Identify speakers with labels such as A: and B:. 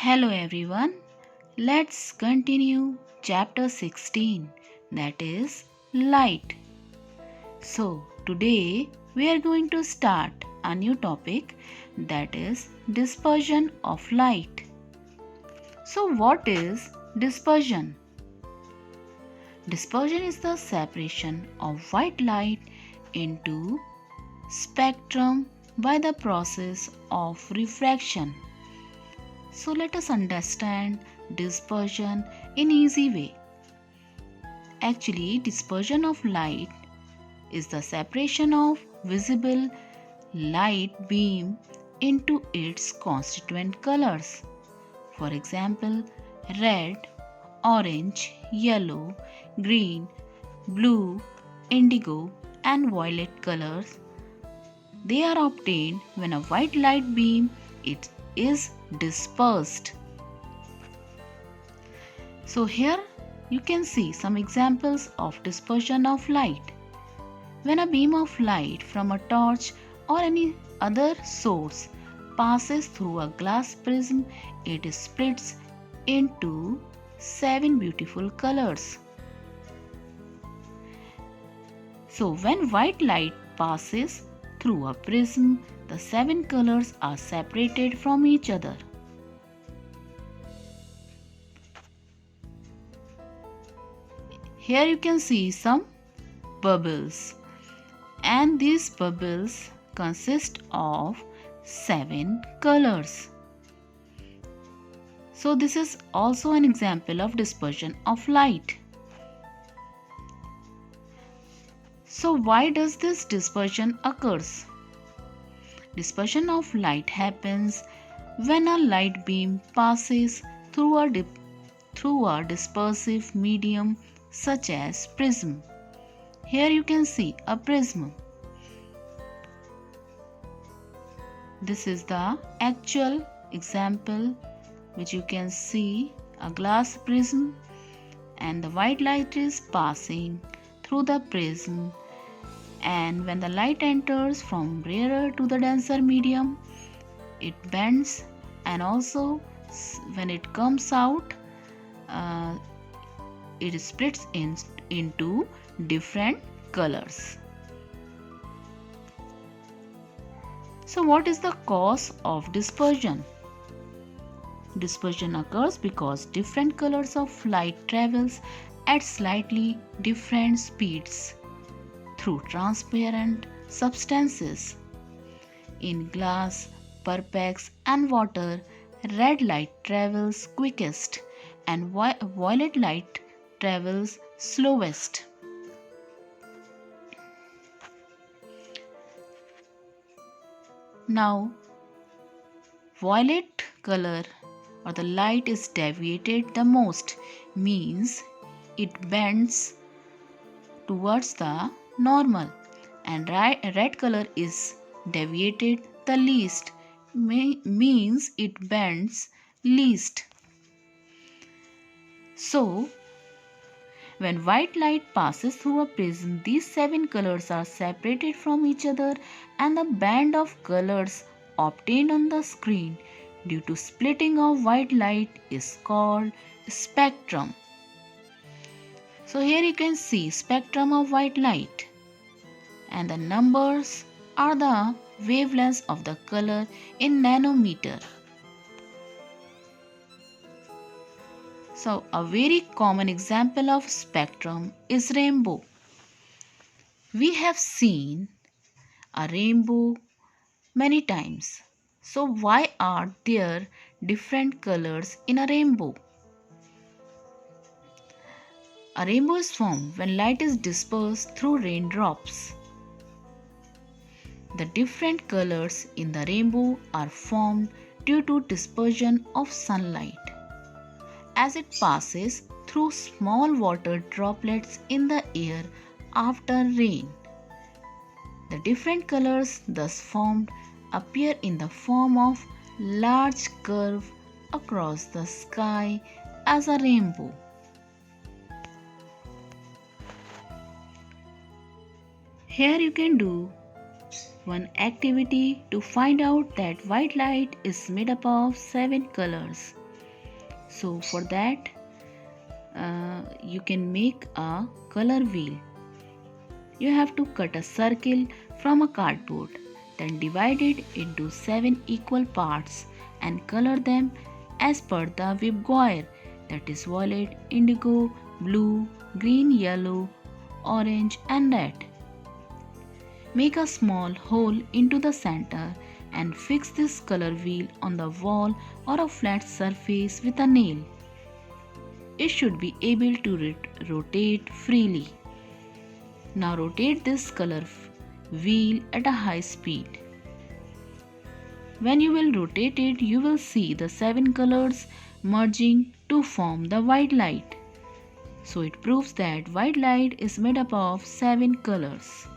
A: Hello everyone. Let's continue chapter 16, that is light. So today we are going to start a new topic, that is dispersion of light. So what is dispersion? Dispersion is the separation of white light into spectrum by the process of refraction. So let us understand dispersion in easy way. Actually, dispersion of light is the separation of visible light beam into its constituent colors. For example, red, orange, yellow, green, blue, indigo and violet colors. They are obtained when a white light beam is dispersed. So here you can see some examples of dispersion of light. When a beam of light from a torch or any other source passes through a glass prism, it splits into 7 beautiful colors. So when white light passes through a prism, the 7 colors are separated from each other. Here you can see some bubbles, and these bubbles consist of 7 colors. So this is also an example of dispersion of light. So why does this dispersion occurs? Dispersion of light happens when a light beam passes through a dispersive medium such as prism. Here you can see a prism. This is the actual example which you can see, a glass prism, and the white light is passing through the prism, and when the light enters from rarer to the denser medium, it bends, and also when it comes out, it splits into different colors. So what is the cause of dispersion? Dispersion occurs because different colors of light travels at slightly different speeds through transparent substances. In glass, perpex and water, red light travels quickest and violet light travels slowest. Now, violet color or the light is deviated the most, means it bends towards the normal, and red color is deviated the least, means it bends least. So when white light passes through a prism, these 7 colors are separated from each other, and the band of colors obtained on the screen due to splitting of white light is called spectrum. So here you can see spectrum of white light, and the numbers are the wavelengths of the color in nanometer. So a very common example of spectrum is rainbow. We have seen a rainbow many times. So why are there different colors in a rainbow? A rainbow is formed when light is dispersed through raindrops. The different colors in the rainbow are formed due to dispersion of sunlight as it passes through small water droplets in the air after rain. The different colors thus formed appear in the form of large curve across the sky as a rainbow. Here you can do one activity to find out that white light is made up of 7 colors. So for that, you can make a color wheel. You have to cut a circle from a cardboard, then divide it into 7 equal parts and color them as per the VibGuire, that is violet, indigo, blue, green, yellow, orange and red. Make a small hole into the center and fix this color wheel on the wall or a flat surface with a nail. It should be able to rotate freely. Now rotate this color wheel at a high speed. When you will rotate it, you will see the 7 colors merging to form the white light. So it proves that white light is made up of 7 colors.